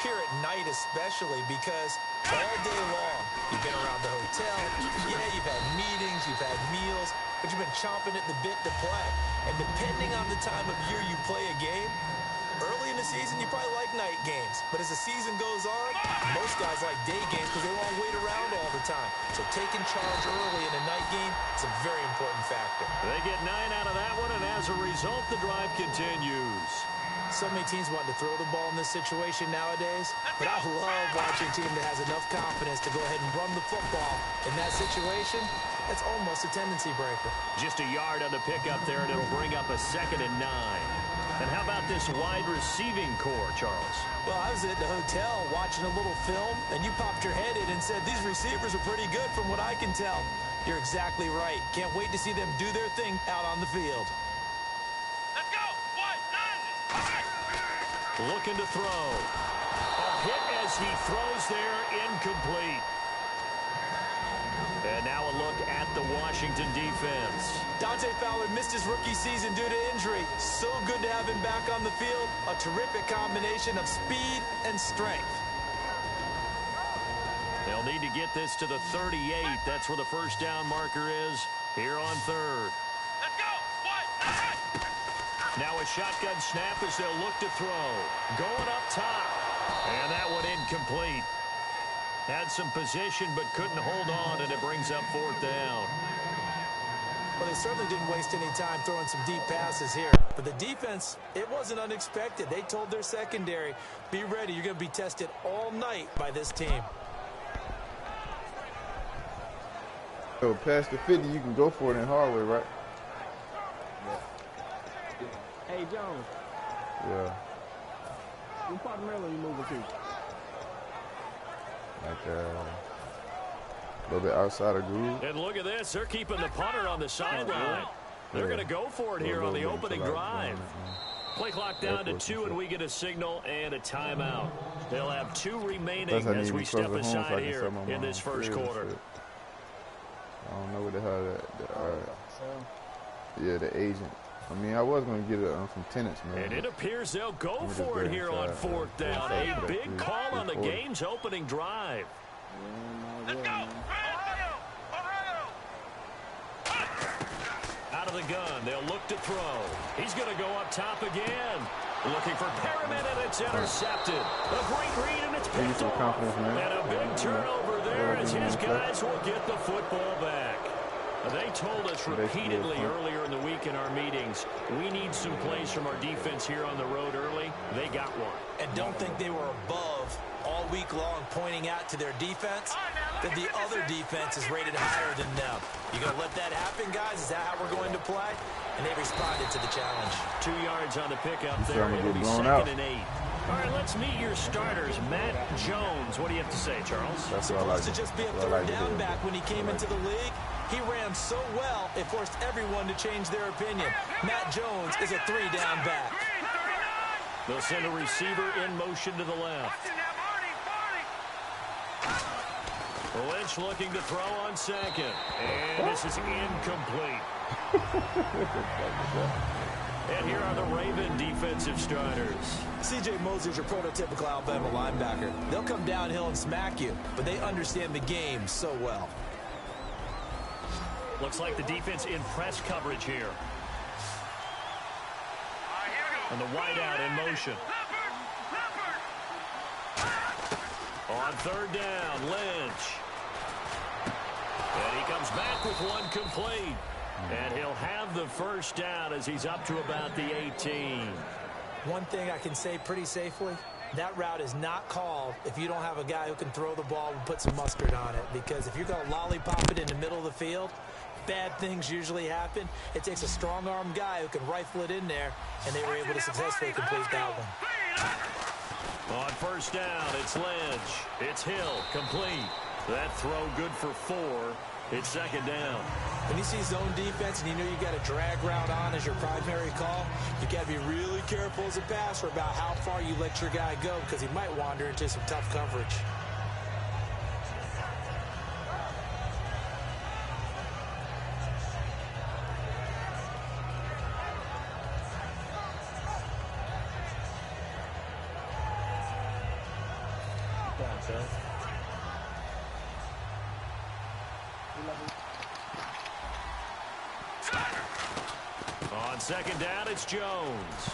Here at night especially, because all day long you've been around the hotel. Yeah, you've had meetings, you've had meals, but you've been chomping at the bit to play. And depending on the time of year you play a game, early in the season, you probably like night games. But as the season goes on, most guys like day games because they won't wait around all the time. So taking charge early in a night game is a very important factor. They get 9 out of that one, and as a result, the drive continues. So many teams want to throw the ball in this situation nowadays, but I love watching a team that has enough confidence to go ahead and run the football. In that situation, that's almost a tendency breaker. Just a yard on the pickup there, and it'll bring up a 2nd and 9. And how about this wide receiving core, Charles? Well, I was at the hotel watching a little film, and you popped your head in and said, these receivers are pretty good from what I can tell. You're exactly right. Can't wait to see them do their thing out on the field. Let's go! Looking to throw. A hit as he throws there, incomplete. And now a look at the Washington defense. Dante Fowler missed his rookie season due to injury. So good to have him back on the field. A terrific combination of speed and strength. They'll need to get this to the 38. That's where the first down marker is here on 3rd. Let's go! Now a shotgun snap as they'll look to throw. Going up top. And that one incomplete. Had some position but couldn't hold on, and it brings up 4th down. Well, they certainly didn't waste any time throwing some deep passes here. But the defense, it wasn't unexpected. They told their secondary, be ready. You're going to be tested all night by this team. So past the 50, you can go for it in hardware, right? Hey, Jones. Yeah. What part of Maryland you moving to? Like a little bit outside of Groove. And look at this. They're keeping the punter on the sideline. They're going to go for it here on the opening drive. Play clock down to 2, and we get a signal and a timeout. They'll have 2 remaining as we step aside here in this first quarter. I don't know what the hell that yeah, the agent. I mean, I was going to get it from tenants, man. And it appears they'll go for it here on 4th down. A big call on the game's opening drive. Let's go! Out of the gun, they'll look to throw. He's going to go up top again. Looking for Perriman, and it's intercepted. A great read, and it's picked off. And a big turnover there as his guys will get the football back. They told us repeatedly earlier in the week in our meetings, we need some plays from our defense here on the road early. They got one. And don't think they were above all week long pointing out to their defense that the other defense is rated higher than them. You going to let that happen, guys? Is that how we're going to play? And they responded to the challenge. 2 yards on the pickup there. It'll be 2nd and 8. All right, let's meet your starters. Matt Jones. What do you have to say, Charles? That's supposed to just be a third down back when he came into the league. He ran so well, it forced everyone to change their opinion. Matt Jones is a 3-down back. They'll send a receiver in motion to the left. Lynch looking to throw on 2nd. And this is incomplete. And here are the Raven defensive starters. C.J. Mosley's your prototypical Alabama linebacker. They'll come downhill and smack you, but they understand the game so well. Looks like the defense in press coverage here. And the wideout in motion. On 3rd down, Lynch. And he comes back with one complete. And he'll have the first down as he's up to about the 18. One thing I can say pretty safely, that route is not called if you don't have a guy who can throw the ball and put some mustard on it. Because if you're going to lollipop it in the middle of the field, bad things usually happen. It takes a strong-arm guy who can rifle it in there, and they were able to successfully complete that one. On 1st down, it's Lynch. It's Hill, complete. That throw good for 4. It's 2nd down. When you see zone defense and you know you got a drag route on as your primary call, you got to be really careful as a passer about how far you let your guy go because he might wander into some tough coverage. On second down, it's Jones.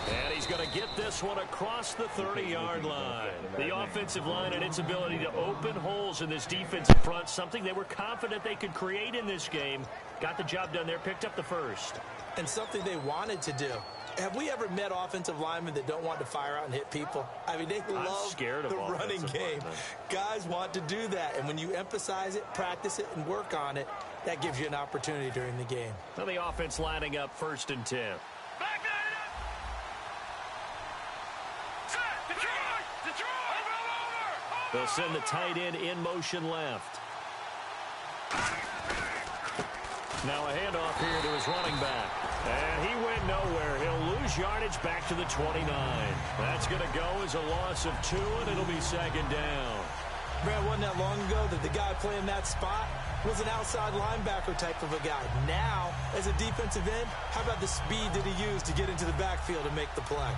And he's going to get this one across the 30-yard line. The offensive line and its ability to open holes in this defensive front, something they were confident they could create in this game. Got the job done there, picked up the first. And something they wanted to do. Have we ever met offensive linemen that don't want to fire out and hit people? I mean, they love the running game. Guys want to do that. And when you emphasize it, practice it, and work on it, that gives you an opportunity during the game. Now the offense lining up 1st and 10. They'll send the tight end in motion left. Now a handoff here to his running back. And he went nowhere. He'll lose yardage back to the 29. That's going to go as a loss of 2, and it'll be 2nd down. Brad, wasn't that long ago that the guy playing that spot was an outside linebacker type of a guy. Now, as a defensive end, how about the speed that he used to get into the backfield and make the play?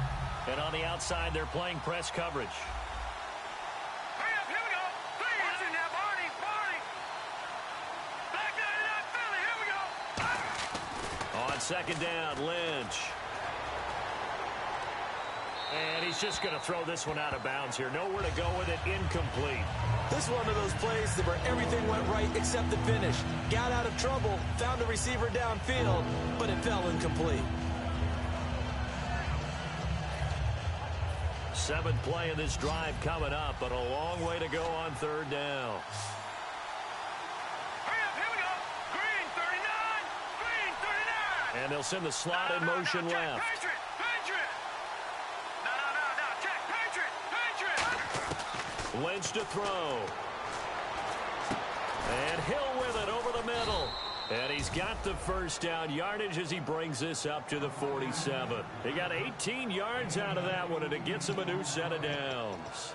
And on the outside, they're playing press coverage. On second down, Lynch. And he's just going to throw this one out of bounds here. Nowhere to go with it, incomplete. This is one of those plays where everything went right except the finish. Got out of trouble, found a receiver downfield, but it fell incomplete. 7th play of this drive coming up, but a long way to go on 3rd down. And they'll send the slot in motion left. Lynch to throw. And Hill with it over the middle. And he's got the 1st down yardage as he brings this up to the 47. He got 18 yards out of that one, and it gets him a new set of downs.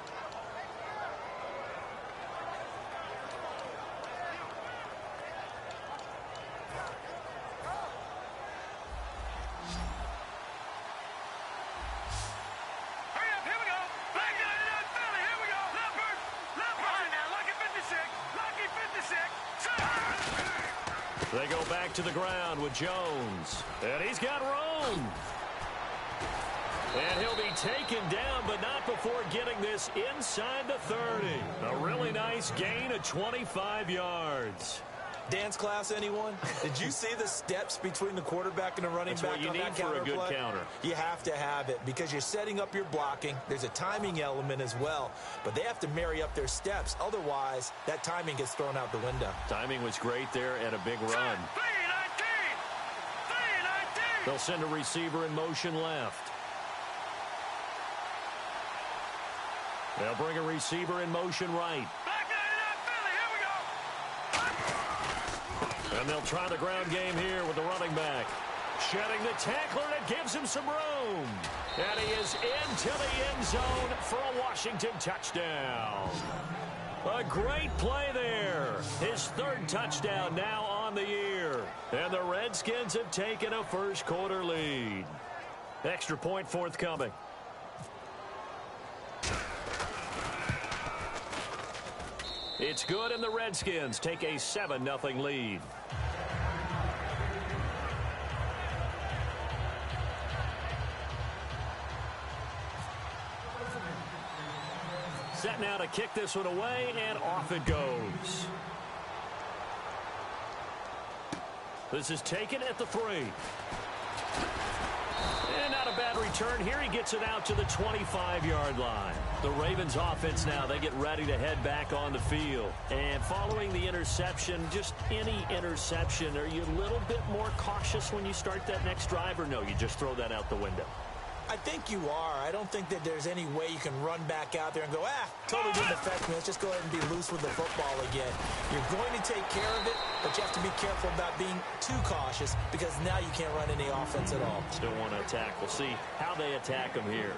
They go back to the ground with Jones. And he's got room. And he'll be taken down, but not before getting this inside the 30. A really nice gain of 25 yards. Dance class, anyone? Did you see the steps between the quarterback and the running back on that counter play? That's what you need for a good counter. You have to have it because you're setting up your blocking. There's a timing element as well, but they have to marry up their steps. Otherwise, that timing gets thrown out the window. Timing was great there and a big run. They'll send a receiver in motion left. They'll bring a receiver in motion right. And they'll try the ground game here with the running back. Shedding the tackler, and it gives him some room. And he is into the end zone for a Washington touchdown. A great play there. His 3rd touchdown now on the year. And the Redskins have taken a 1st quarter lead. Extra point forthcoming. It's good, and the Redskins take a 7-0 lead. Set now to kick this one away, and off it goes. This is taken at the 3. And not a bad return here. He gets it out to the 25-yard line. The Ravens offense now, they get ready to head back on the field. And following the interception, just any interception, are you a little bit more cautious when you start that next drive, or no, you just throw that out the window? I think you are. I don't think that there's any way you can run back out there and go, totally didn't affect me. Let's just go ahead and be loose with the football again. You're going to take care of it, but you have to be careful about being too cautious because now you can't run any offense at all. Still want to attack. We'll see how they attack them here.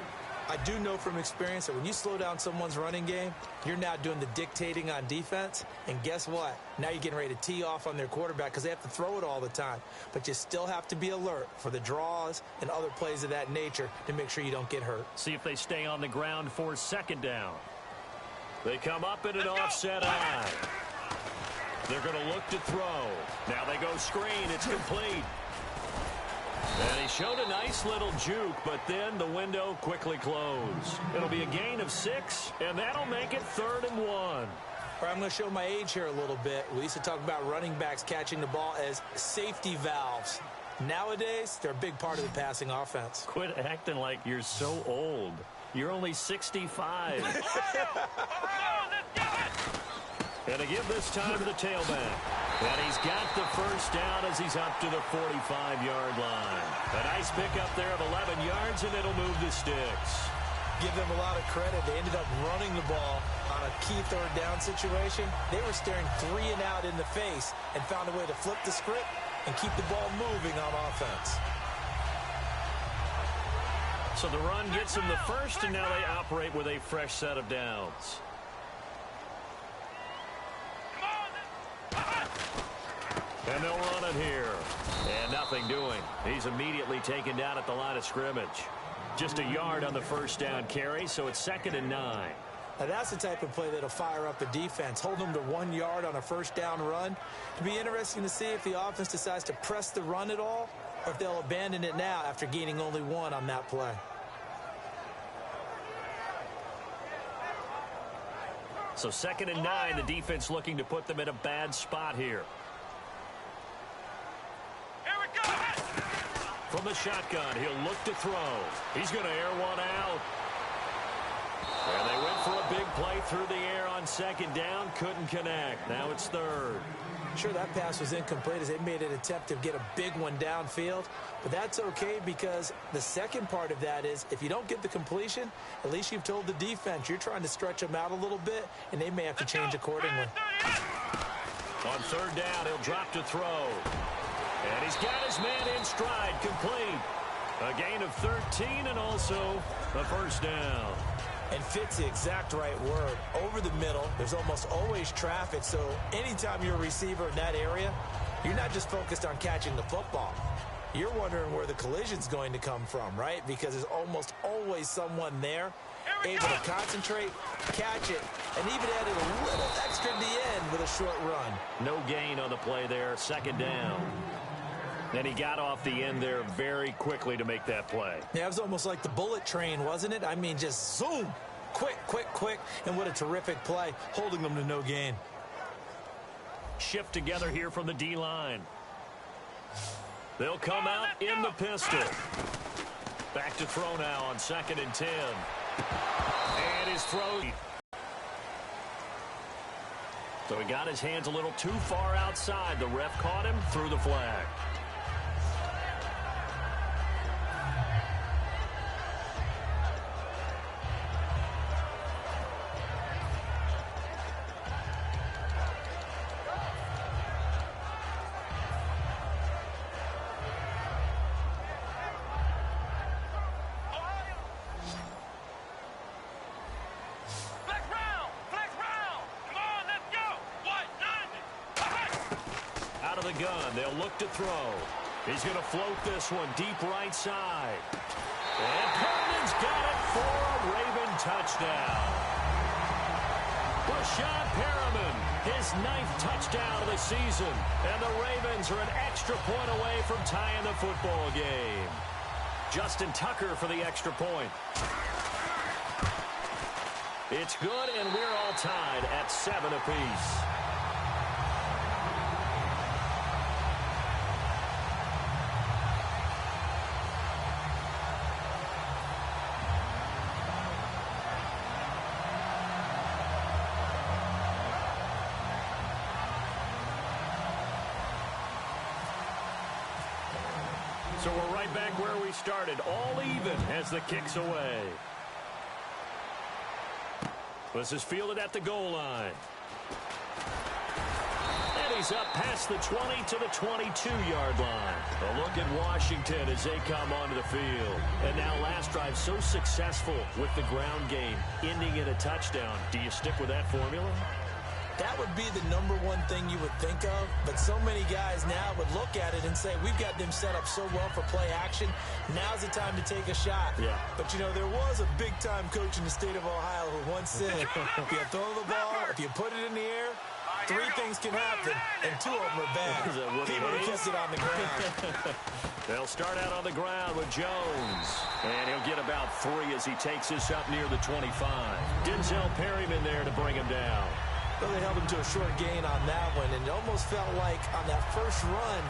I do know from experience that when you slow down someone's running game, you're now doing the dictating on defense. And guess what? Now you're getting ready to tee off on their quarterback because they have to throw it all the time. But you still have to be alert for the draws and other plays of that nature to make sure you don't get hurt. See if they stay on the ground for second down. They come up in an offset eye. They're going to look to throw. Now they go screen. It's complete. And he showed a nice little juke, but then the window quickly closed. It'll be a gain of 6, and that'll make it 3rd and 1. All right, I'm going to show my age here a little bit. We used to talk about running backs catching the ball as safety valves. Nowadays, they're a big part of the passing offense. Quit acting like you're so old. You're only 65. And to give this time to the tailback. And he's got the first down as he's up to the 45-yard line. A nice pickup there of 11 yards, and it'll move the sticks. Give them a lot of credit. They ended up running the ball on a key 3rd down situation. They were staring 3 and out in the face and found a way to flip the script and keep the ball moving on offense. So the run gets them the first, and now they operate with a fresh set of downs. And they'll run it here. And nothing doing. He's immediately taken down at the line of scrimmage. Just a yard on the first down carry, so it's 2nd and 9. Now that's the type of play that'll fire up a defense. Hold them to 1 yard on a first down run. It'll be interesting to see if the offense decides to press the run at all, or if they'll abandon it now after gaining only 1 on that play. So 2nd and 9, the defense looking to put them in a bad spot here. From the shotgun, he'll look to throw. He's going to air one out. And they went for a big play through the air on 2nd down. Couldn't connect. Now it's 3rd. Sure, that pass was incomplete as they made an attempt to get a big one downfield. But that's okay because the second part of that is if you don't get the completion, at least you've told the defense you're trying to stretch them out a little bit, and they may have to change accordingly. On 3rd down, he'll drop to throw. And he's got his man in stride, complete. A gain of 13 and also a first down. And fits the exact right word. Over the middle, there's almost always traffic, so anytime you're a receiver in that area, you're not just focused on catching the football. You're wondering where the collision's going to come from, right? Because there's almost always someone there able to concentrate, catch it, and even added a little extra at the end with a short run. No gain on the play there, 2nd down. And he got off the end there very quickly to make that play. Yeah, it was almost like the bullet train, wasn't it? I mean, just zoom, quick, quick, quick, and what a terrific play, holding them to no gain. Shift together here from the D-line. They'll come out in the pistol. Back to throw now on 2nd and 10. And his throw. So he got his hands a little too far outside. The ref caught him, threw the flag. Gun. They'll look to throw. He's going to float this one deep right side. And Perriman's got it for a Raven touchdown. Rashad Perriman, his 9th touchdown of the season. And the Ravens are an extra point away from tying the football game. Justin Tucker for the extra point. It's good, and we're all tied at 7 apiece. So we're right back where we started, all even as the kick's away. This is fielded at the goal line. And he he's up past the 20 to the 22-yard line. A look at Washington as they come onto the field. And now last drive so successful with the ground game, ending in a touchdown. Do you stick with that formula? That would be the number one thing you would think of, but so many guys now would look at it and say, we've got them set up so well for play action. Now's the time to take a shot. Yeah. But, you know, there was a big-time coach in the state of Ohio who once said, if you throw the ball, if you put it in the air, three things can happen, and two of them are bad. He would have kept it on the ground. They'll start out on the ground with Jones. And he'll get about 3 as he takes this up near the 25. Denzel Perryman there to bring him down. Well, they held him to a short gain on that one, and it almost felt like on that first run,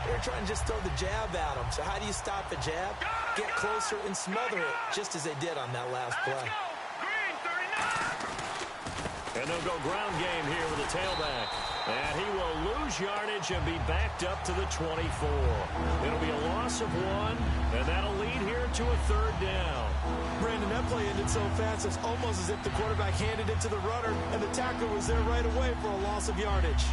they were trying to just throw the jab at him. So how do you stop the jab? Get closer and smother it, just as they did on that last play. And they'll go ground game here with the tailback. And he will lose yardage and be backed up to the 24. It'll be a loss of 1, and that'll lead here to a 3rd down. Brandon, that play ended so fast, it's almost as if the quarterback handed it to the runner, and the tackler was there right away for a loss of yardage.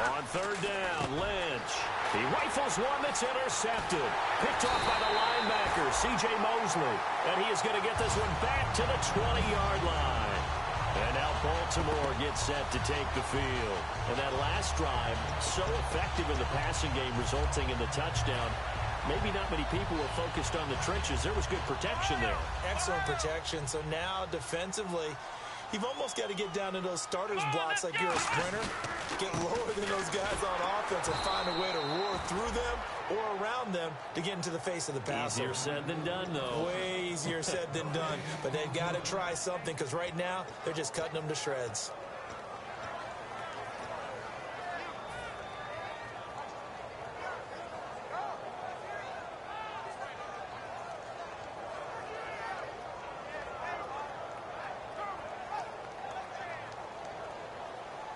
On 3rd down, Lynch. He rifles one that's intercepted. Picked off by the linebacker, C.J. Mosley. And he is going to get this one back to the 20-yard line. And now Baltimore gets set to take the field. And that last drive, so effective in the passing game, resulting in the touchdown. Maybe not many people were focused on the trenches. There was good protection there. Excellent protection. So now, defensively, you've almost got to get down to those starters blocks like you're a sprinter. Get lower than those guys on offense and find a way to roar through them or around them to get into the face of the passer. Easier said than done, though. Way easier said than done. But they've got to try something because right now they're just cutting them to shreds.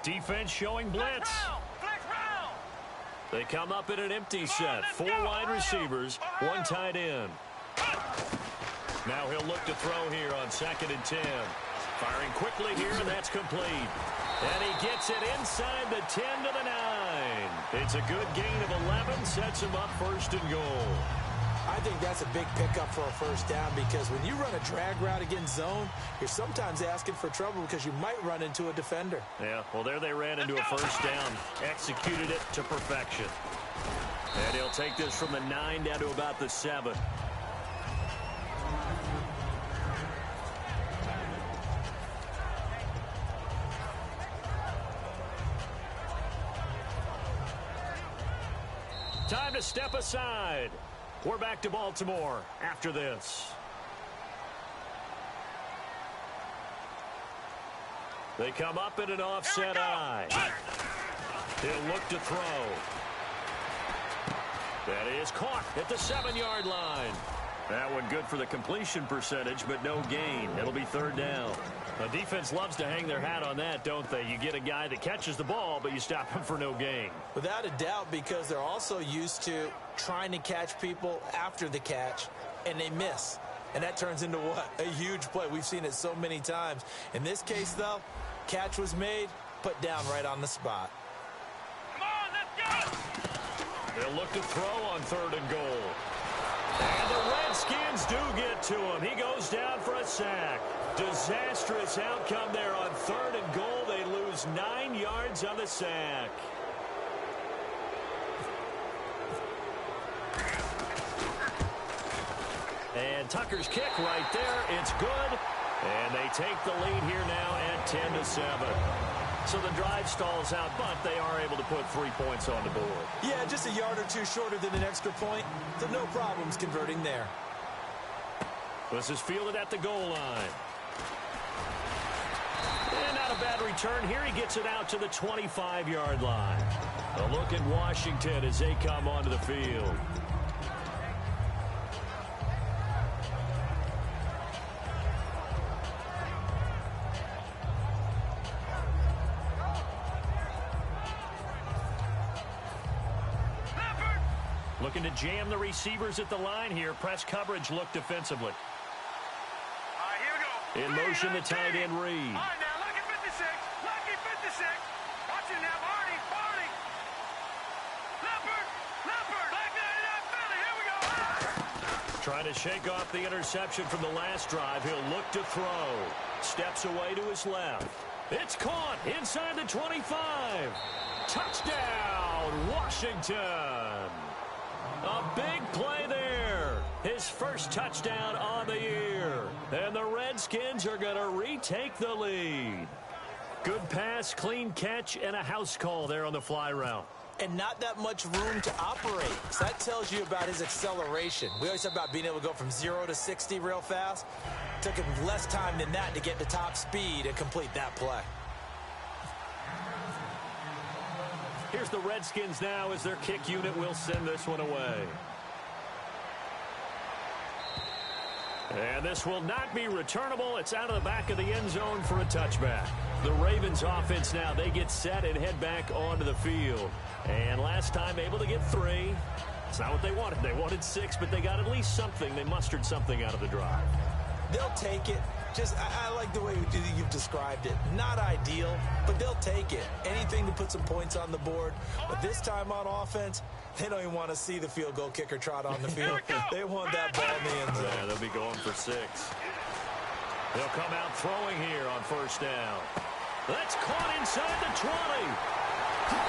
Defense showing blitz. They come up in an empty set. 4 wide receivers, 1 tight end. Now he'll look to throw here on 2nd and 10. Firing quickly here, and that's complete. And he gets it inside the 10 to the 9. It's a good gain of 11, sets him up 1st and goal. I think that's a big pickup for a 1st down because when you run a drag route against zone, you're sometimes asking for trouble because you might run into a defender. Yeah, well, there they ran into a 1st down, executed it to perfection. And he'll take this from the 9 down to about the 7. Time to step aside. We're back to Baltimore after this. They come up in an offset eye. He'll look to throw. That is caught at the 7-yard line. That one good for the completion percentage, but no gain. It'll be 3rd down. The defense loves to hang their hat on that, don't they? You get a guy that catches the ball, but you stop him for no gain. Without a doubt, because they're also used to trying to catch people after the catch, and they miss. And that turns into what? A huge play. We've seen it so many times. In this case, though, catch was made, put down right on the spot. Come on, let's go! They'll look to throw on 3rd and goal. And the Redskins do get to him. He goes down for a sack. Disastrous outcome there on 3rd and goal. They lose 9 yards on the sack. And Tucker's kick right there. It's good. And they take the lead here now at 10-7. So the drive stalls out, but they are able to put 3 points on the board. Yeah, just a yard or two shorter than an extra point. So no problems converting there. This is fielded at the goal line. And not a bad return here. He gets it out to the 25-yard line. A look at Washington as they come onto the field. Looking to jam the receivers at the line here. Press coverage look defensively. All right, here we go. In motion, the tight end Reed. All right, now, lucky 56. Lucky 56. Watch it now, Barney. Barney. Leopard. Leopard. Black 99 Philly. Here we go. Trying to shake off the interception from the last drive. He'll look to throw. Steps away to his left. It's caught inside the 25. Touchdown, Washington. A big play there. His first touchdown on the year. And the Redskins are going to retake the lead. Good pass, clean catch, and a house call there on the fly route. And not that much room to operate. So that tells you about his acceleration. We always talk about being able to go from 0 to 60 real fast. Took him less time than that to get to top speed and complete that play. Here's the Redskins now as their kick unit will send this one away. And this will not be returnable. It's out of the back of the end zone for a touchback. The Ravens offense now, they get set and head back onto the field. And last time able to get 3. It's not what they wanted. They wanted 6, but they got at least something. They mustered something out of the drive. They'll take it. I like the way you've described it. Not ideal, but they'll take it. Anything to put some points on the board. But this time on offense, they don't even want to see the field goal kicker trot on the field. They want that ball in the end zone. Yeah, they'll be going for 6. They'll come out throwing here on first down. That's caught inside the 20.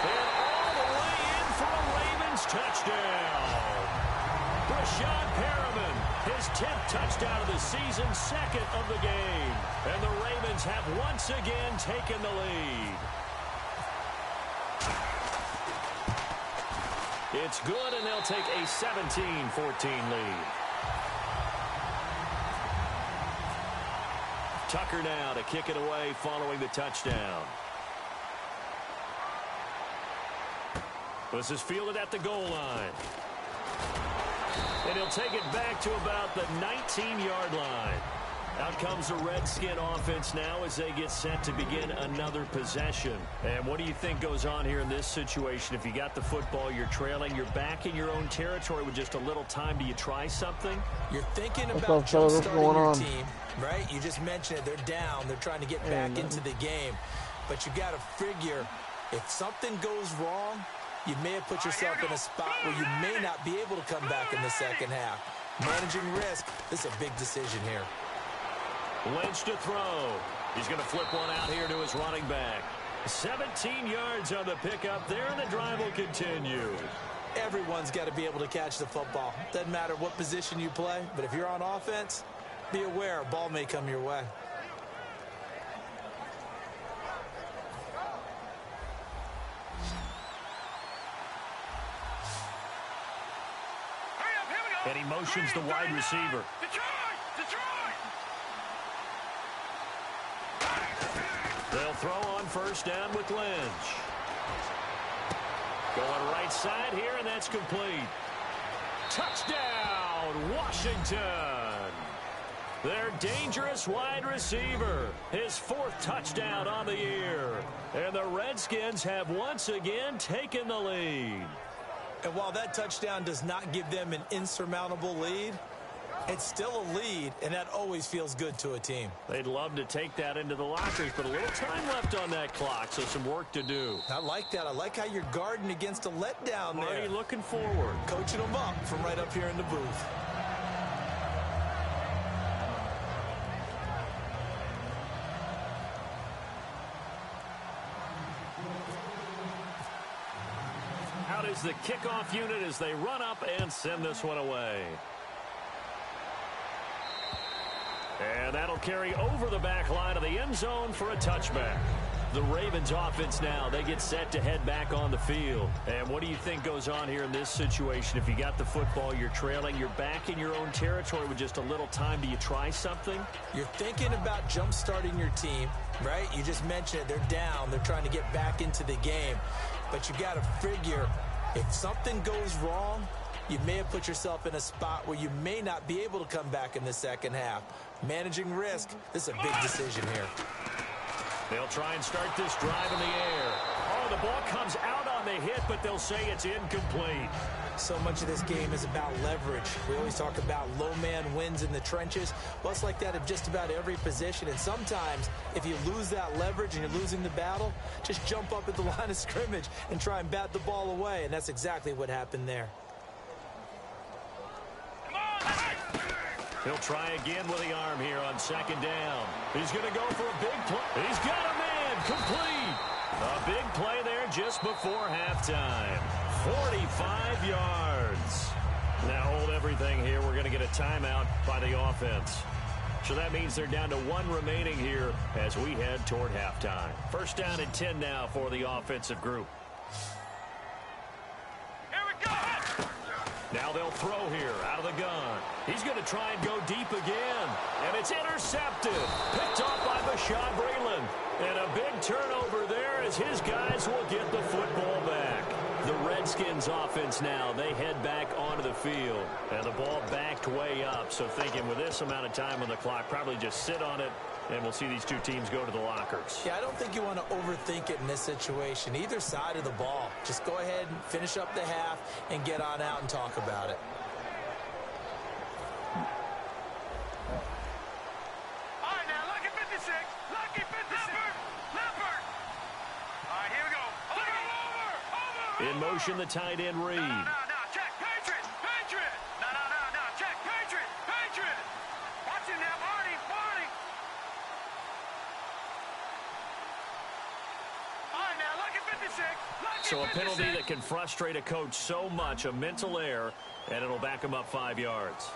And all the way in for a Ravens touchdown. Rashad Perriman, his 10th touchdown of the season, 2nd of the game. And the Ravens have once again taken the lead. It's good, and they'll take a 17-14 lead. Tucker now to kick it away following the touchdown. This is fielded at the goal line. And he'll take it back to about the 19-yard line. Out comes the Redskin offense now as they get set to begin another possession. And what do you think goes on here in this situation? If you got the football, you're trailing, you're back in your own territory with just a little time. Do you try something? You're thinking about jump-starting your team, right? You just mentioned it. They're down. They're trying to get back into the game. But you got to figure if something goes wrong, you may have put yourself in a spot where you may not be able to come back in the second half. Managing risk, this is a big decision here. Lynch to throw. He's going to flip one out here to his running back. 17 yards on the pickup there, and the drive will continue. Everyone's got to be able to catch the football. Doesn't matter what position you play, but if you're on offense, be aware a ball may come your way. And he motions the wide receiver. They'll throw on first down with Lynch. Going right side here, and that's complete. Touchdown, Washington. Their dangerous wide receiver. His 4th touchdown on the year. And the Redskins have once again taken the lead. And while that touchdown does not give them an insurmountable lead, it's still a lead, and that always feels good to a team. They'd love to take that into the lockers, but a little time left on that clock, so some work to do. I like that. I like how you're guarding against a letdown there. Already looking forward. Coaching them up from right up here in the booth. Out is the kickoff unit as they run up and send this one away. And that'll carry over the back line of the end zone for a touchback. The Ravens offense now, they get set to head back on the field. And what do you think goes on here in this situation? If you got the football, you're trailing, you're back in your own territory with just a little time. Do you try something? You're thinking about jump-starting your team, right? You just mentioned it. They're down. They're trying to get back into the game. But you got to figure if something goes wrong, you may have put yourself in a spot where you may not be able to come back in the second half. Managing risk, this is a big decision here. They'll try and start this drive in the air. Oh, the ball comes out on on the hit, but they'll say it's incomplete. So much of this game is about leverage. We always talk about low man wins in the trenches. Well, it's like that of just about every position. And sometimes, if you lose that leverage and you're losing the battle, just jump up at the line of scrimmage and try and bat the ball away. And that's exactly what happened there. He'll try again with the arm here on second down. He's going to go for a big play. He's got a man complete. A big play there just before halftime. 45 yards. Now hold everything here. We're going to get a timeout by the offense. So that means they're down to 1 remaining here as we head toward halftime. First down and 10 now for the offensive group. Here we go. Now they'll throw here out of the gun. He's going to try and go deep again. And it's intercepted. Picked off by Bashaud Breeland. And a big turnover there as his guys will get the football back. The Redskins offense now, they head back onto the field. And the ball backed way up. So thinking with this amount of time on the clock, probably just sit on it. And we'll see these two teams go to the lockers. Yeah, I don't think you want to overthink it in this situation. Either side of the ball. Just go ahead and finish up the half and get on out and talk about it. All right, now, lucky 56. Lucky 56. Leopard. All right, here we go. Over. In motion, the tight end Reed. No, check. Patriot. No, check. Patriot. Watch him now, Barney. All right, now, lucky 56. So a penalty that can frustrate a coach so much, a mental error, and it'll back him up 5 yards.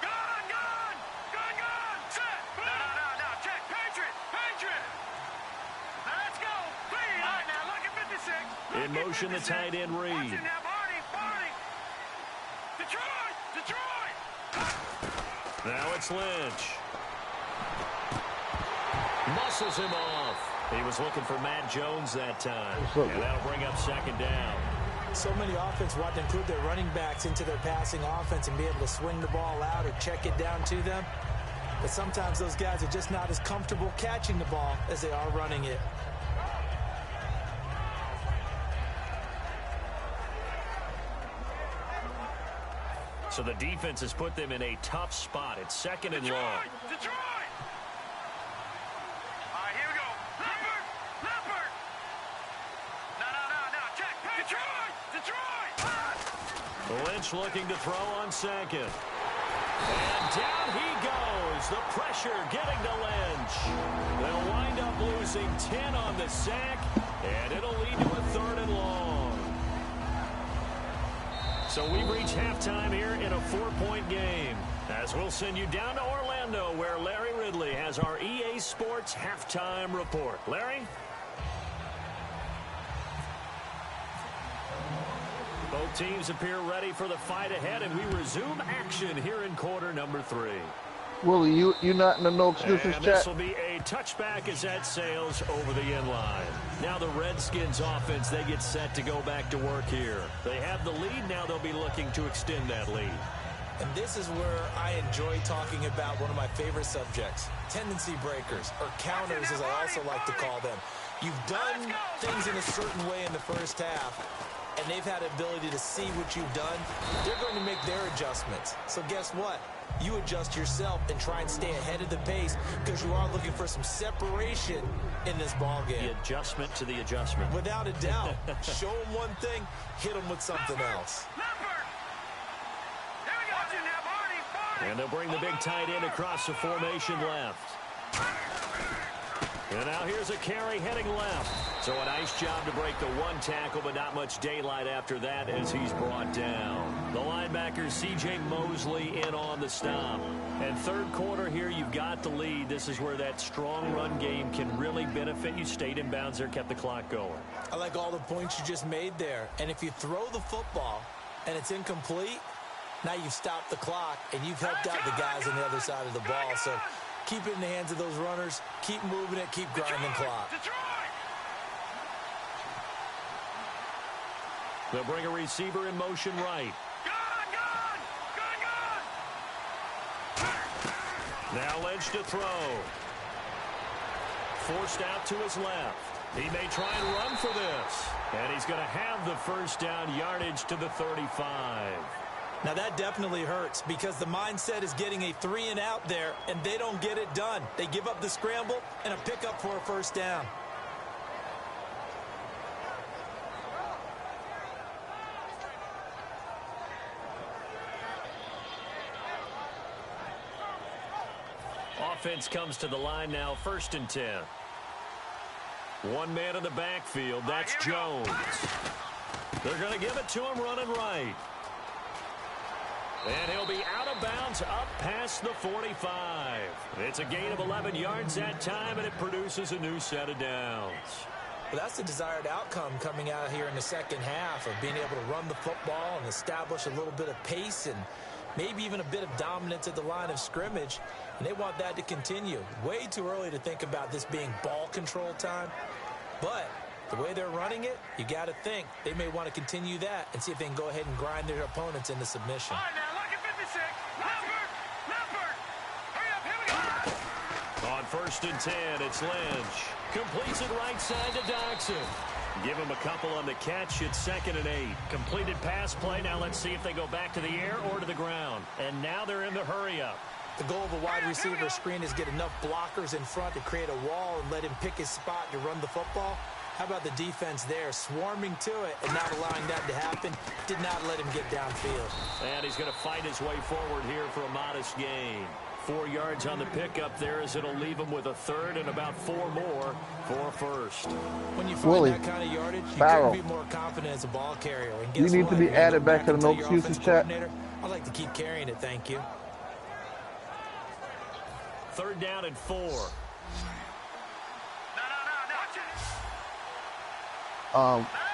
Gun. Set. No, check. Patriot. Now, let's go. Please. All right, now, lucky 56. In motion, the tight end Watch Reed. him now, Barney. Detroit. Now it's Lynch. Muscles him off. He was looking for Matt Jones that time. And that'll bring up second down. So many offense want to include their running backs into their passing offense and be able to swing the ball out or check it down to them. But sometimes those guys are just not as comfortable catching the ball as they are running it. So the defense has put them in a tough spot. It's second and long. Detroit. All right, here we go. Leopard. No, check. Detroit. Lynch looking to throw on second. And down he goes. The pressure getting to Lynch. They'll wind up losing 10 on the sack, and it'll lead to a third and long. So we reach halftime here in a 4-point game. As we'll send you down to Orlando, where Larry Ridley has our EA Sports halftime report. Larry? Both teams appear ready for the fight ahead, and we resume action here in quarter number 3. Willie, you not in the no excuses And chat? this will be a touchback as that sails over the end line. Now the Redskins offense, they get set to go back to work here. They have the lead. Now they'll be looking to extend that lead. And this is where I enjoy talking about one of my favorite subjects, tendency breakers, or counters as I also like to call them. You've done things in a certain way in the first half, and they've had the ability to see what you've done. They're going to make their adjustments. So guess what? You adjust yourself and try and stay ahead of the pace because you are looking for some separation in this ball game. The adjustment to the adjustment. Without a doubt. Show them one thing, hit them with something else. And they'll bring the big tight end across the formation left. And now here's a carry heading left. So a nice job to break the one tackle, but not much daylight after that as he's brought down. The linebacker, C.J. Mosley, in on the stop. And third quarter here, you've got the lead. This is where that strong run game can really benefit you. Stayed in bounds there, kept the clock going. I like all the points you just made there. And if you throw the football and it's incomplete, now you've stopped the clock and you've helped out the guys on the other side of the ball. So keep it in the hands of those runners. Keep moving it. Keep grinding clock. They'll bring a receiver in motion right. Now Lynch to throw. Forced out to his left. He may try and run for this. And he's going to have the first down yardage to the 35. Now that definitely hurts because the mindset is getting a 3-and-out there, and they don't get it done. They give up the scramble and a pickup for a first down. Offense comes to the line now, 1st and 10. One man in the backfield, that's Jones. They're going to give it to him running right. And he'll be out of bounds up past the 45. It's a gain of 11 yards that time, and it produces a new set of downs. Well, that's the desired outcome coming out here in the second half of being able to run the football and establish a little bit of pace and maybe even a bit of dominance at the line of scrimmage, and they want that to continue. Way too early to think about this being ball control time, but the way they're running it, you got to think they may want to continue that and see if they can go ahead and grind their opponents into submission. All right, now, look at 56. Leopard. Hurry up, here we go. On 1st and 10, it's Lynch. Completes it right side to Doxson. Give him a couple on the catch. It's 2nd and 8. Completed pass play. Now let's see if they go back to the air or to the ground. And now they're in the hurry-up. The goal of a wide receiver screen is get enough blockers in front to create a wall and let him pick his spot to run the football. How about the defense there, swarming to it and not allowing that to happen? Did not let him get downfield. And he's going to fight his way forward here for a modest gain. 4 yards on the pickup there as it'll leave him with a 3rd and about 4 more for a 1st. When you find that kind of yardage, you can be more confident as a ball carrier. And guess you need to be added back to the no excuses chat. I'd like to keep carrying it, thank you. 3rd down and 4.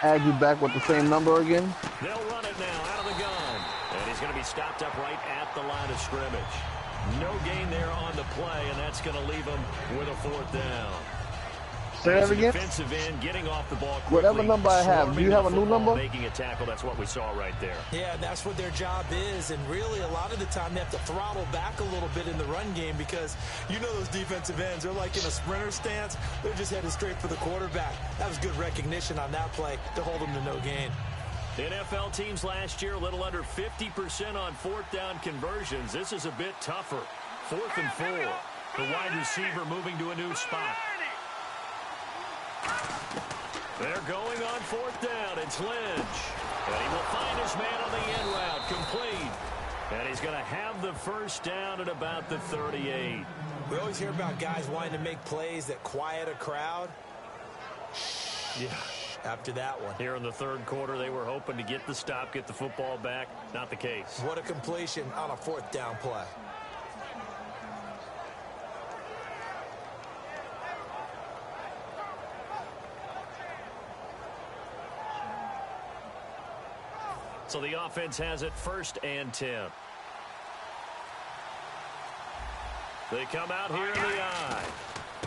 Add you back with the same number again. They'll run it now out of the gun. And he's going to be stopped up right at the line of scrimmage. No gain there on the play, and that's going to leave him with a 4th down. Say that again. Defensive end getting off the ball quickly. Whatever number I have, do you have a new number? Making a tackle, that's what we saw right there. Yeah, that's what their job is, and really a lot of the time they have to throttle back a little bit in the run game because you know those defensive ends, they're like in a sprinter stance. They're just headed straight for the quarterback. That was good recognition on that play to hold them to no gain. NFL teams last year a little under 50% on 4th down conversions. This is a bit tougher. 4th and 4. The wide receiver moving to a new spot. They're going on 4th down. It's Lynch. And he will find his man on the end route. Complete. And he's going to have the first down at about the 38. We always hear about guys wanting to make plays that quiet a crowd. Yeah. After that one. Here in the 3rd quarter, they were hoping to get the stop, get the football back. Not the case. What a completion on a 4th down play. So the offense has it 1st and 10. They come out here in the eye.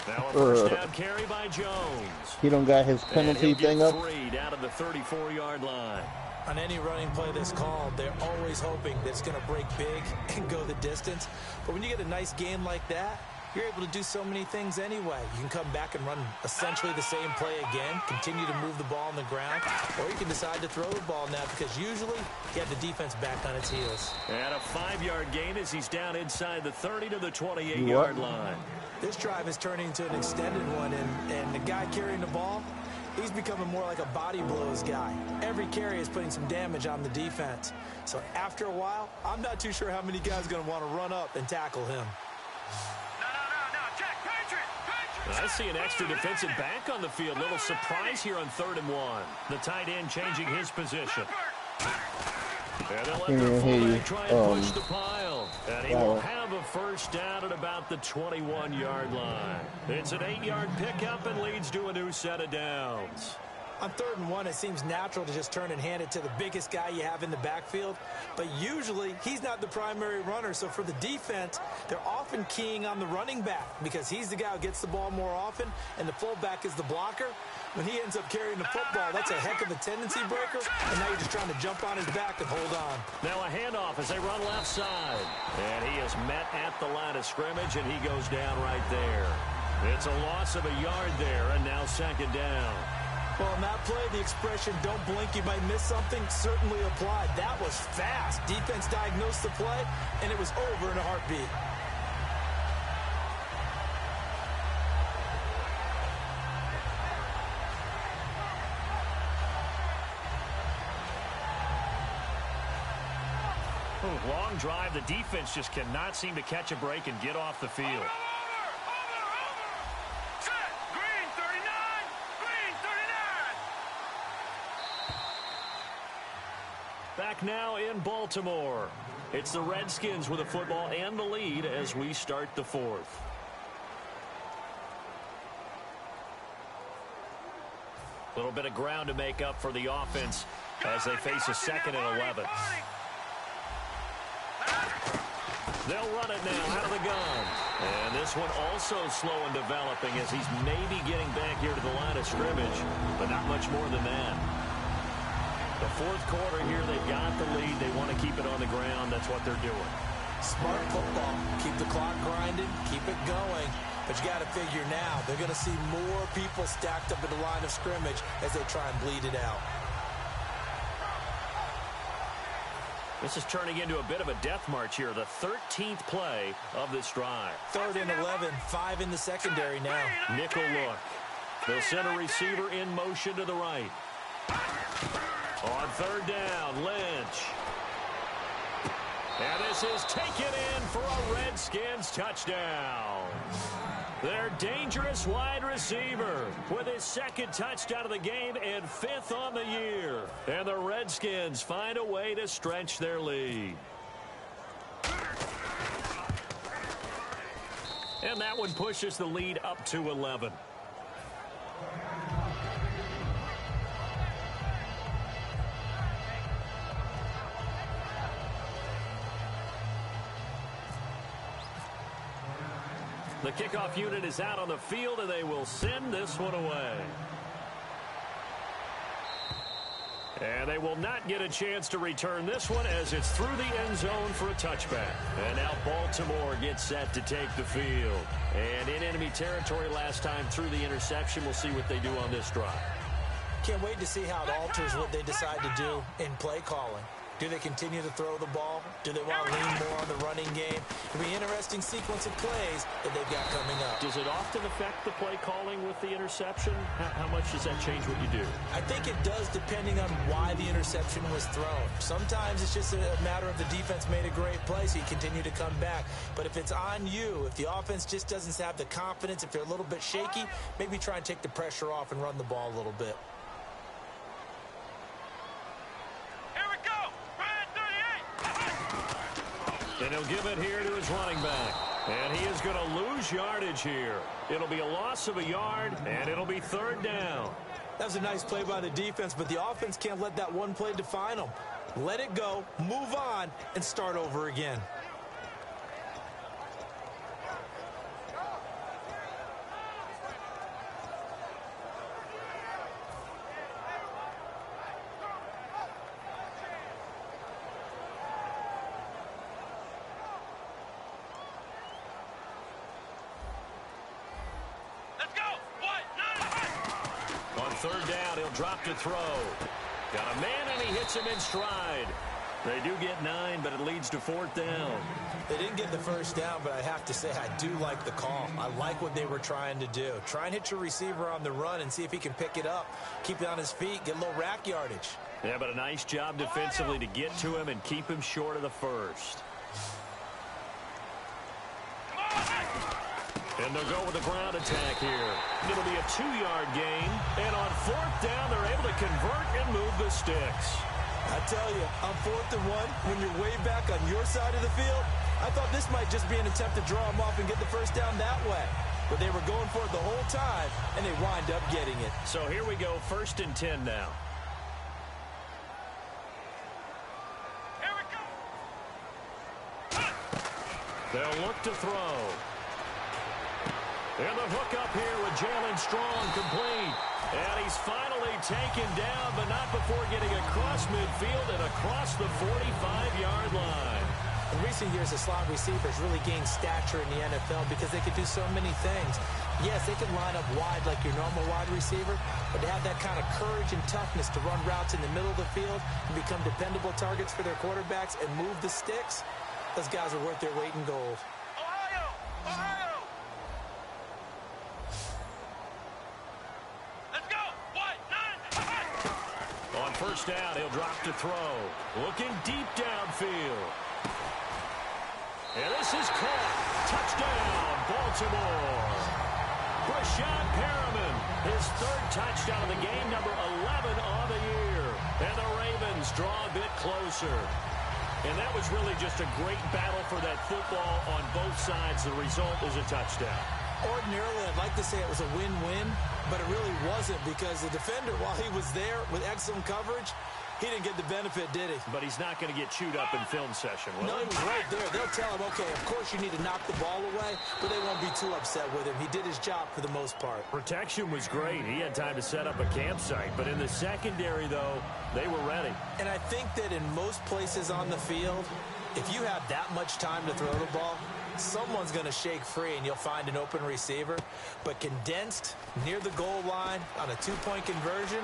Now a first down carry by Jones. He don't got his penalty thing up. 3 down to the 34-yard line. On any running play that's called, they're always hoping that it's going to break big and go the distance. But when you get a nice game like that, you're able to do so many things anyway. You can come back and run essentially the same play again, continue to move the ball on the ground, or you can decide to throw the ball now because usually you have the defense back on its heels. And a 5-yard gain as he's down inside the 30 to the 28-yard line. This drive is turning into an extended one, and the guy carrying the ball, he's becoming more like a body blows guy. Every carry is putting some damage on the defense. So after a while, I'm not too sure how many guys are going to want to run up and tackle him. I see an extra defensive back on the field. Little surprise here on 3rd and 1. The tight end changing his position. And they'll let their fullback try and push the pile. And he will have a first down at about the 21-yard line. It's an 8-yard pickup and leads to a new set of downs. On 3rd and 1, it seems natural to just turn and hand it to the biggest guy you have in the backfield. But usually, he's not the primary runner. So for the defense, they're often keying on the running back because he's the guy who gets the ball more often, and the fullback is the blocker. When he ends up carrying the football, that's a heck of a tendency breaker, and now you're just trying to jump on his back and hold on. Now a handoff as they run left side. And he is met at the line of scrimmage, and he goes down right there. It's a loss of a yard there, and now 2nd down. Well, in that play, the expression, don't blink, you might miss something, certainly applied. That was fast. Defense diagnosed the play, and it was over in a heartbeat. Long drive. The defense just cannot seem to catch a break and get off the field. Over. Set. Green 39. Green 39. Back now in Baltimore. It's the Redskins with the football and the lead as we start the 4th. A little bit of ground to make up for the offense as they face a 2nd and 11. They'll run it now out of the gun. And this one also slow in developing as he's maybe getting back here to the line of scrimmage, but not much more than that. The 4th quarter here, they've got the lead. They want to keep it on the ground. That's what they're doing. Smart football. Keep the clock grinding. Keep it going. But you got to figure now, they're going to see more people stacked up at the line of scrimmage as they try and bleed it out. This is turning into a bit of a death march here, the 13th play of this drive. 3rd and 11, 5 in the secondary now. Nickel look. They'll send a receiver in motion to the right. On 3rd down, Lynch. And this is taken in for a Redskins touchdown. Their dangerous wide receiver with his 2nd touchdown of the game and 5th on the year. And the Redskins find a way to stretch their lead. And that one pushes the lead up to 11. The kickoff unit is out on the field, and they will send this one away. And they will not get a chance to return this one as it's through the end zone for a touchback. And now Baltimore gets set to take the field. And in enemy territory last time through the interception. We'll see what they do on this drive. Can't wait to see how it alters what they decide to do in play calling. Do they continue to throw the ball? Do they want to lean more on the running game? It'll be an interesting sequence of plays that they've got coming up. Does it often affect the play calling with the interception? How much does that change what you do? I think it does depending on why the interception was thrown. Sometimes it's just a matter of the defense made a great play, so you continue to come back. But if it's on you, if the offense just doesn't have the confidence, if they're a little bit shaky, maybe try and take the pressure off and run the ball a little bit. And he'll give it here to his running back. And he is going to lose yardage here. It'll be a loss of a yard, and it'll be 3rd down. That was a nice play by the defense, but the offense can't let that one play define them. Let it go, move on, and start over again. Drop to throw. Got a man, and he hits him in stride. They do get 9, but it leads to 4th down. They didn't get the first down, but I have to say I do like the call. I like what they were trying to do. Try and hit your receiver on the run and see if he can pick it up. Keep it on his feet, get a little rack yardage. Yeah, but a nice job defensively to get to him and keep him short of the first. And they'll go with a ground attack here. It'll be a 2-yard gain. And on 4th down, they're able to convert and move the sticks. I tell you, on 4th and 1, when you're way back on your side of the field, I thought this might just be an attempt to draw them off and get the first down that way. but they were going for it the whole time, and they wind up getting it. So here we go, 1st and 10 now. Here we go. They'll look to throw. And the hook up here with Jalen Strong, complete. And he's finally taken down, but not before getting across midfield and across the 45-yard line. In recent years, the slot receivers really gained stature in the NFL because they could do so many things. Yes, they can line up wide like your normal wide receiver, but to have that kind of courage and toughness to run routes in the middle of the field and become dependable targets for their quarterbacks and move the sticks, those guys are worth their weight in gold. Ohio! Ohio! Let's go! White, 9, On 1st down, he'll drop to throw. Looking deep downfield. And this is caught. Touchdown, Baltimore. Brashad Perriman, his 3rd touchdown of the game, number 11 on the year. And the Ravens draw a bit closer. And that was really just a great battle for that football on both sides. The result is a touchdown. Ordinarily, I'd like to say it was a win-win, but it really wasn't because the defender, while he was there with excellent coverage, he didn't get the benefit, did he? But he's not going to get chewed up in film session, will No, he? he was right there. They'll tell him, okay, of course you need to knock the ball away, but they won't be too upset with him. He did his job for the most part. Protection was great. He had time to set up a campsite. But in the secondary, though, they were ready. And I think that in most places on the field, if you have that much time to throw the ball, someone's going to shake free and you'll find an open receiver. But condensed near the goal line on a 2-point conversion,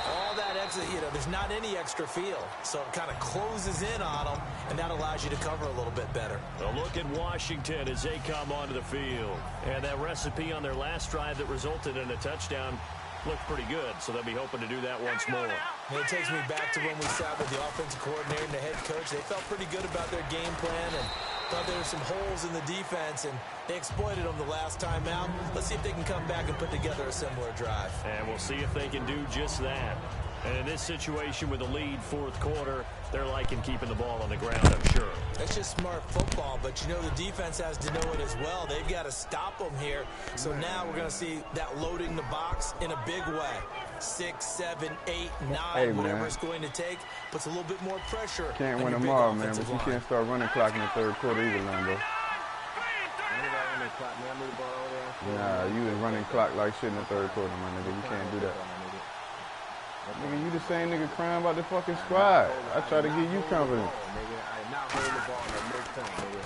all that extra, there's not any extra field. So it kind of closes in on them, and that allows you to cover a little bit better. A look at Washington as they come onto the field. And that recipe on their last drive that resulted in a touchdown looked pretty good, so they'll be hoping to do that once more. And it takes me back to when we sat with the offensive coordinator and the head coach. They felt pretty good about their game plan and thought there were some holes in the defense, and they exploited them the last time out. Let's see if they can come back and put together a similar drive. And we'll see if they can do just that. And in this situation with a lead 4th quarter, they're liking keeping the ball on the ground, I'm sure. That's just smart football, but the defense has to know it as well. They've got to stop them here. So now we're going to see that loading the box in a big way. 6, 7, 8, 9, whatever it's going to take, puts a little bit more pressure. Can't win them all, man, but you can't start running clock in the 3rd quarter either, Lambo. Nah, you was running clock like shit in the 3rd quarter, my nigga. You can't do that. Nigga, you the same nigga crying about the fucking squad. I try to give you confidence.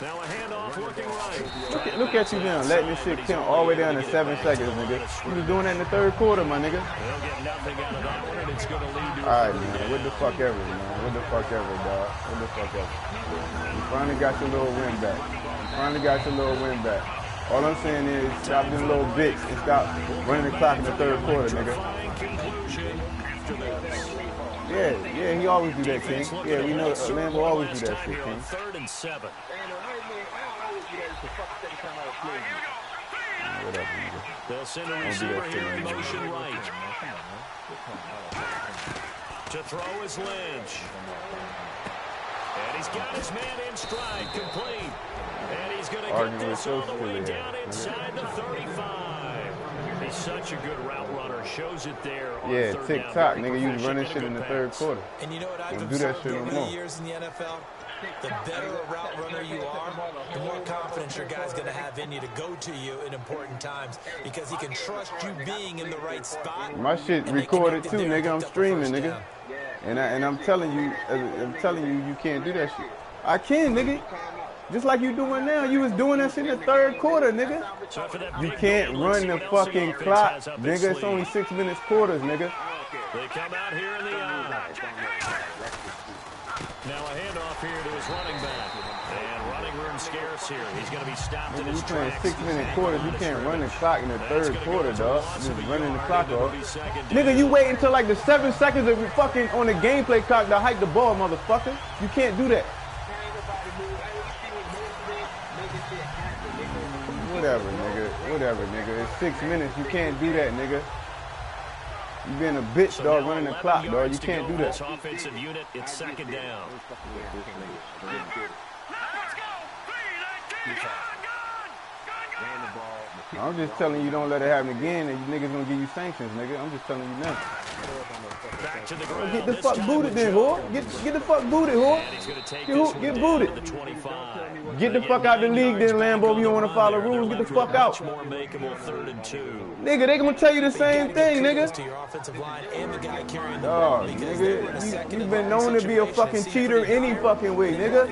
Now a handoff looking right. Look at you now, letting this shit count all the way down to 7 seconds, nigga. You was doing that in the 3rd quarter, my nigga. They'll get nothing out of that one, and it's going to lead to all right, man. What the fuck ever, man. What the fuck ever, dog. What the fuck ever. You finally got your little win back. You finally got your little win back. All I'm saying is stop them little bits and stop running the clock in the 3rd quarter, nigga. Yeah, he always do that, King. Yeah, we know Lambo always do that shit, King. 3rd and 7. Whatever, nigga. They'll send a receiver here in motion right. To throw is Lynch. And he's got his man in stride, complete. And he's going to get this all the way down inside the 35. He's such a good route runner. Shows it there on yeah, 3rd tick-tock, down. nigga. You was running shit in the 3rd quarter. And you know what I've do that observed shit over no the more. years in the NFL? The better a route runner you are, the more confidence your guy's going to have in you to go to you in important times because he can trust you being in the right spot. My shit recorded too, nigga. I'm streaming, nigga. And I'm telling you, you can't do that shit. I can, nigga. Just like you doing now. You was doing that shit in the 3rd quarter, nigga. You can't run the fucking clock, nigga. It's only 6 minutes quarters, nigga. They come out here in the eye. Now a handoff here to his running back. And running room scarce here. He's going to be stopped in his You playing tracks. 6 minute quarters. You can't run the clock in the 3rd quarter, dog. You just running the clock off. Nigga, you wait until like the 7 seconds of fucking on the gameplay clock to hike the ball, motherfucker. You can't do that. Whatever, nigga. Whatever, nigga. It's 6 minutes. You can't do that, nigga. You being a bitch, So dog, now running the 11 clock, dog. You yards to can't go do for that. this offensive unit, it's 2nd down. Let's go! 3, 19, gun! I'm just telling you, don't let it happen again, and you niggas gonna give you sanctions, nigga. I'm just telling you now. Back to the ground. Get the fuck booted then, whore. Get the fuck booted, whore. Get booted. Get the fuck out the league then, Lambo. If you don't want to follow rules, get the fuck out. Nigga, they gonna tell you the same thing, nigga. Dog, nigga, you been known to be a fucking cheater any fucking way, nigga.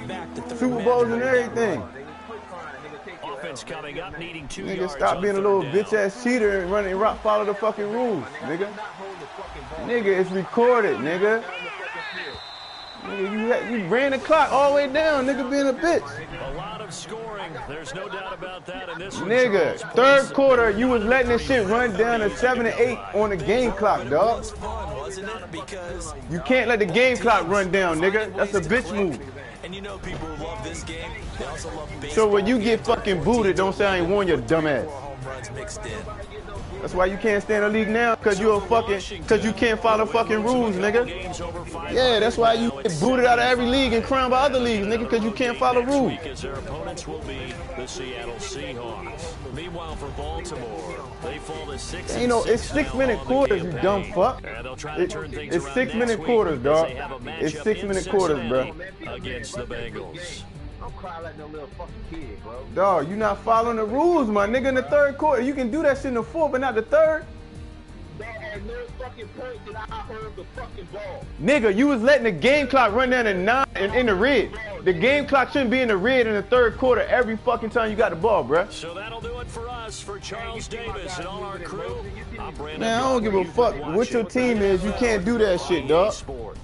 Super Bowls and everything. Coming up, needing 2 nigga, yards. stop being a little bitch ass cheater and running rock, follow the fucking rules, nigga. Nigga, it's recorded, nigga. Nigga, you ran the clock all the way down, nigga, being a bitch. A lot of scoring. There's no doubt about that in this one. Nigga, third quarter, you was letting this shit run down to 7 and 8 on the game clock, dog. You can't let the game clock run down, nigga. That's a bitch move. And you know people who love this game, they also love baseball. So when you get fucking booted, don't say I ain't warn your dumb ass. That's why you can't stay in the league now, cause you can't follow fucking rules, nigga. Yeah, that's why you get booted out of every league and crowned by other leagues, nigga, cause you can't follow rules. Their opponents will be the Seattle Seahawks. Meanwhile, for Baltimore, they fall to 6. You know, it's 6-minute quarters, you dumb fuck. It's 6-minute quarters, dog. It's 6-minute quarters, bro. Against the Bengals. I'm crying like no little fucking kid, bro. Dog, you not following the rules, my nigga. In the third quarter, you can do that shit in the fourth, but not the third. At no fucking point did I hold the fucking ball. Nigga, you was letting the game clock run down to 9 and in the red. The game clock shouldn't be in the red in the third quarter every fucking time you got the ball, bruh. So that'll do it for us, for Charles Davis and all our crew. Man, I don't give a fuck what your team is. You can't do that shit, dog. From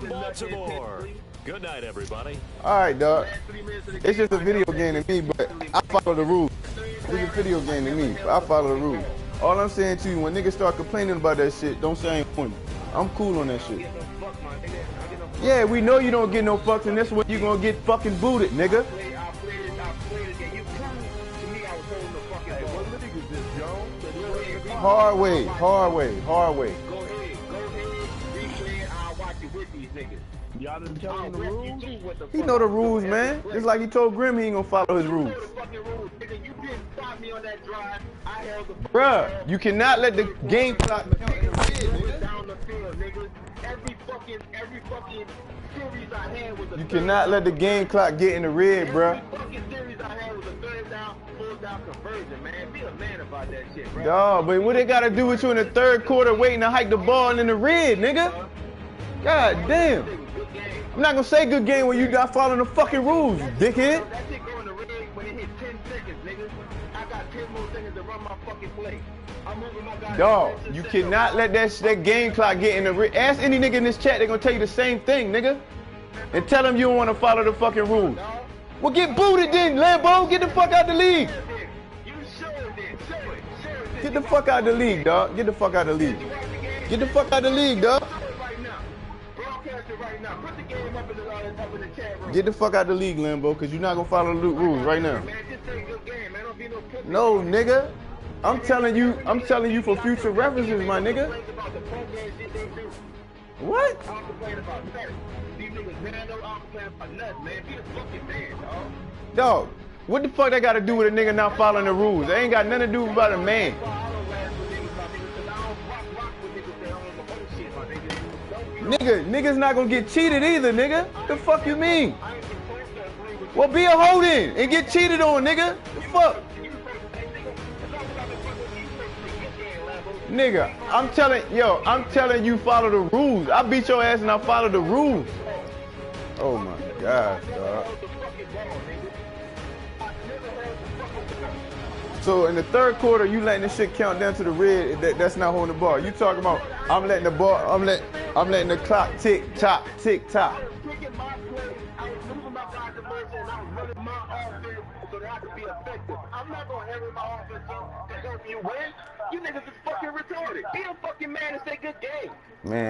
Baltimore. Good night, everybody. All right, dog. It's just a video game to me, but I follow the rules. It's a video game to me, but I follow the rules. All I'm saying to you, when niggas start complaining about that shit, don't say I ain't funny. I'm cool on that shit. Yeah, we know you don't get no fucks, and that's when you gonna get fucking booted, nigga. Hard way, hard way, hard way. Y'all didn't tell him the rules? He know the rules, man. Just like he told Grim he ain't gonna follow his rules. Bruh, you cannot let the game clock count in the red, nigga. You cannot let the game clock get in the red, bruh. Dawg, but what they gotta do with you in the third quarter waiting to hike the ball in the red, nigga? God damn. I'm not gonna say good game when you not following the fucking rules, you dickhead. Dawg, you cannot let that game clock get in the red. Ask any nigga in this chat, they're gonna tell you the same thing, nigga. And tell them you don't wanna follow the fucking rules. Well, get booted then, Lambo. Get the fuck out the league. Get the fuck out the league, dog. Get the fuck out the league. Get the fuck out the league, dog. Get the fuck out the league, Lambo, because you're not going to follow the rules right now. No, nigga. I'm telling you for future references, my nigga. What? Dog, what the fuck that got to do with a nigga not following the rules? They ain't got nothing to do about a man. Niggas not gonna get cheated either, nigga. The fuck you mean? Well, be a hoe then and get cheated on, nigga. The fuck? Nigga, I'm telling you follow the rules. I beat your ass and I follow the rules. Oh my gosh, dog. So in the third quarter, you letting this shit count down to the red. That's not holding the ball. You talking about I'm letting the ball. I'm letting the clock tick tock, tick tock. I'm not gonna have my offense help you win. You niggas is fucking retarded. Be a fucking man and say good game. Man.